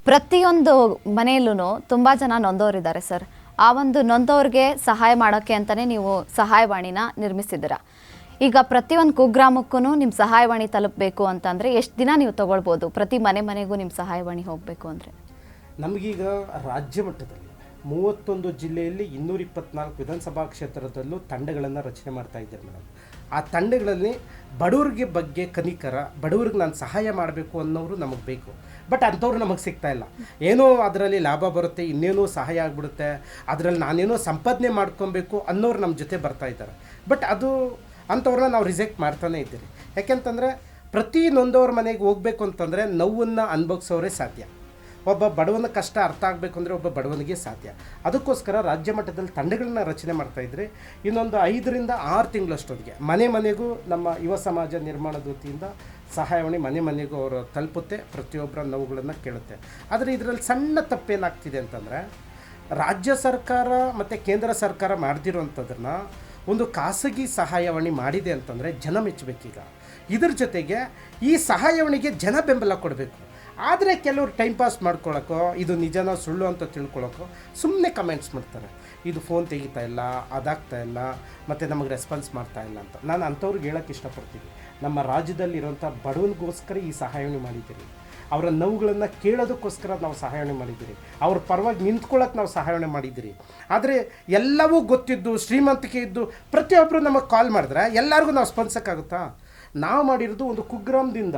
ಪ್ರತಿಯೊಂದು ಮನೆಯಲ್ಲೂ ತುಂಬ ಜನ ನೊಂದವರಿದ್ದಾರೆ ಸರ್. ಆ ಒಂದು ನೊಂದವ್ರಿಗೆ ಸಹಾಯ ಮಾಡೋಕ್ಕೆ ಅಂತಲೇ ನೀವು ಸಹಾಯವಾಣಿನ ನಿರ್ಮಿಸಿದ್ದೀರಾ. ಈಗ ಪ್ರತಿಯೊಂದು ಕುಗ್ರಾಮಕ್ಕೂ ನಿಮ್ಮ ಸಹಾಯವಾಣಿ ತಲುಪಬೇಕು ಅಂತಂದರೆ ಎಷ್ಟು ದಿನ ನೀವು ತೊಗೊಳ್ಬೋದು? ಪ್ರತಿ ಮನೆಗೂ ನಿಮ್ಮ ಸಹಾಯವಾಣಿ ಹೋಗಬೇಕು ಅಂದರೆ ನಮಗೀಗ ರಾಜ್ಯ ಮಟ್ಟದಲ್ಲಿ 31 ಜಿಲ್ಲೆಯಲ್ಲಿ 224 ವಿಧಾನಸಭಾ ಕ್ಷೇತ್ರದಲ್ಲೂ ತಂಡಗಳನ್ನು ರಚನೆ ಮಾಡ್ತಾ ಇದ್ದಾರೆ ಮೇಡಮ್. ಆ ತಂಡಗಳಲ್ಲಿ ಬಡವ್ರಿಗೆ ಬಗ್ಗೆ ಕನಿಕರ, ಬಡವ್ರಿಗೆ ನಾನು ಸಹಾಯ ಮಾಡಬೇಕು ಅನ್ನೋರು ನಮಗೆ ಬೇಕು. ಬಟ್ ಅಂಥವ್ರು ನಮಗೆ ಸಿಗ್ತಾ ಇಲ್ಲ. ಏನೋ ಅದರಲ್ಲಿ ಲಾಭ ಬರುತ್ತೆ, ಇನ್ನೇನೋ ಸಹಾಯ ಆಗಿಬಿಡುತ್ತೆ, ಅದರಲ್ಲಿ ನಾನೇನೋ ಸಂಪಾದನೆ ಮಾಡ್ಕೊಬೇಕು ಅನ್ನೋರು ನಮ್ಮ ಜೊತೆ ಬರ್ತಾ ಇದ್ದಾರೆ. ಬಟ್ ಅದು ಅಂಥವ್ರನ್ನ ನಾವು ರಿಜೆಕ್ಟ್ ಮಾಡ್ತಾನೆ ಇದ್ದೀರಿ. ಯಾಕೆಂತಂದರೆ ಪ್ರತಿ ನೊಂದವ್ರ ಮನೆಗೆ ಹೋಗಬೇಕು ಅಂತಂದರೆ ನೋವನ್ನು ಅನುಭವಿಸೋರೇ ಸಾಧ್ಯ. ಒಬ್ಬ ಬಡವನ ಕಷ್ಟ ಅರ್ಥ ಆಗಬೇಕು ಅಂದರೆ ಒಬ್ಬ ಬಡವನಿಗೆ ಸಾಧ್ಯ. ಅದಕ್ಕೋಸ್ಕರ ರಾಜ್ಯ ಮಟ್ಟದಲ್ಲಿ ತಂಡಗಳನ್ನ ರಚನೆ ಮಾಡ್ತಾಯಿದ್ರೆ ಇನ್ನೊಂದು 5 ರಿಂದ 6 ತಿಂಗಳಷ್ಟೊತ್ತಿಗೆ ಮನೆಗೂ ನಮ್ಮ ಯುವ ಸಮಾಜ ನಿರ್ಮಾಣದ ವತಿಯಿಂದ ಸಹಾಯವಾಣಿ ಮನೆಗೂ ಅವರು ತಲುಪುತ್ತೆ, ಪ್ರತಿಯೊಬ್ಬರ ನೋವುಗಳನ್ನು ಕೇಳುತ್ತೆ. ಆದರೆ ಇದರಲ್ಲಿ ಸಣ್ಣ ತಪ್ಪೇನಾಗ್ತಿದೆ ಅಂತಂದರೆ ರಾಜ್ಯ ಸರ್ಕಾರ ಮತ್ತು ಕೇಂದ್ರ ಸರ್ಕಾರ ಮಾಡ್ದಿರೋಂಥದ್ದನ್ನು ಒಂದು ಖಾಸಗಿ ಸಹಾಯವಾಣಿ ಮಾಡಿದೆ ಅಂತಂದರೆ ಜನ ಮೆಚ್ಚಬೇಕೀಗ. ಇದ್ರ ಜೊತೆಗೆ ಈ ಸಹಾಯವಾಣಿಗೆ ಜನ ಬೆಂಬಲ ಕೊಡಬೇಕು. ಆದರೆ ಕೆಲವರು ಟೈಮ್ ಪಾಸ್ ಮಾಡ್ಕೊಳ್ಳೋಕ್ಕೋ, ಇದು ನಿಜನೋ ಸುಳ್ಳು ಅಂತ ತಿಳ್ಕೊಳ್ಳೋಕ್ಕೋ ಸುಮ್ಮನೆ ಕಮೆಂಟ್ಸ್ ಮಾಡ್ತಾರೆ. ಇದು ಫೋನ್ ತೆಗಿತಾ ಇಲ್ಲ, ಅದಾಗ್ತಾ ಇಲ್ಲ, ಮತ್ತು ನಮಗೆ ರೆಸ್ಪಾನ್ಸ್ ಮಾಡ್ತಾ ಇಲ್ಲ ಅಂತ. ನಾನು ಅಂಥವ್ರಿಗೆ ಹೇಳೋಕ್ಕೆ ಇಷ್ಟಪಡ್ತೀನಿ, ನಮ್ಮ ರಾಜ್ಯದಲ್ಲಿರೋಂಥ ಬಡವನಿಗೋಸ್ಕರ ಈ ಸಹಾಯವಾಣಿ ಮಾಡಿದ್ದೀರಿ. ಅವರ ನೋವುಗಳನ್ನು ಕೇಳೋದಕ್ಕೋಸ್ಕರ ನಾವು ಸಹಾಯವಾಣಿ ಮಾಡಿದ್ದೀರಿ. ಅವ್ರ ಪರವಾಗಿ ನಿಂತ್ಕೊಳ್ಳೋಕೆ ನಾವು ಸಹಾಯವಾಣಿ ಮಾಡಿದ್ದೀರಿ. ಆದರೆ ಎಲ್ಲವೂ ಗೊತ್ತಿದ್ದು ಶ್ರೀಮಂತಿಕೆ ಇದ್ದು ಪ್ರತಿಯೊಬ್ಬರು ನಮಗೆ ಕಾಲ್ ಮಾಡಿದ್ರೆ ಎಲ್ಲರಿಗೂ ನಾವು ಸ್ಪಂದಿಸೋಕ್ಕಾಗುತ್ತಾ? ನಾವು ಮಾಡಿರೋದು ಒಂದು ಕುಗ್ರಾಮದಿಂದ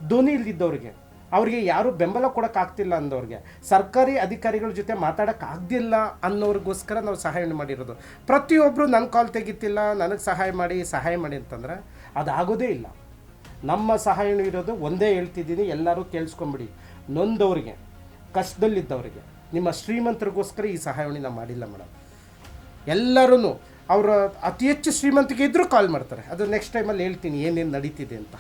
ಧ್ವನಿ ಇಲ್ದಿದ್ದವ್ರಿಗೆ, ಅವ್ರಿಗೆ ಯಾರೂ ಬೆಂಬಲ ಕೊಡೋಕ್ಕಾಗ್ತಿಲ್ಲ ಅಂದವ್ರಿಗೆ, ಸರ್ಕಾರಿ ಅಧಿಕಾರಿಗಳ ಜೊತೆ ಮಾತಾಡೋಕ್ಕಾಗ್ದಿಲ್ಲ ಅನ್ನೋರಿಗೋಸ್ಕರ ನಾವು ಸಹಾಯವಾಣಿ ಮಾಡಿರೋದು. ಪ್ರತಿಯೊಬ್ಬರು ನನ್ನ ಕಾಲ್ ತೆಗಿತಿಲ್ಲ, ನನಗೆ ಸಹಾಯ ಮಾಡಿ ಅಂತಂದರೆ ಅದಾಗೋದೇ ಇಲ್ಲ. ನಮ್ಮ ಸಹಾಯವಾಣಿ ಇರೋದು ಒಂದೇ ಹೇಳ್ತಿದ್ದೀನಿ, ಎಲ್ಲರೂ ಕೇಳಿಸ್ಕೊಂಬಿಡಿ. ನೊಂದವ್ರಿಗೆ, ಕಷ್ಟದಲ್ಲಿದ್ದವರಿಗೆ, ನಿಮ್ಮ ಶ್ರೀಮಂತರಿಗೋಸ್ಕರ ಈ ಸಹಾಯವಾಣಿ ನಾವು ಮಾಡಿಲ್ಲ ಮೇಡಮ್. ಎಲ್ಲರೂ ಅವರ ಅತಿ ಹೆಚ್ಚು ಶ್ರೀಮಂತಿಗೆ ಇದ್ದರೂ ಕಾಲ್ ಮಾಡ್ತಾರೆ. ಅದು ನೆಕ್ಸ್ಟ್ ಟೈಮಲ್ಲಿ ಹೇಳ್ತೀನಿ ಏನೇನು ನಡೀತಿದೆ ಅಂತ.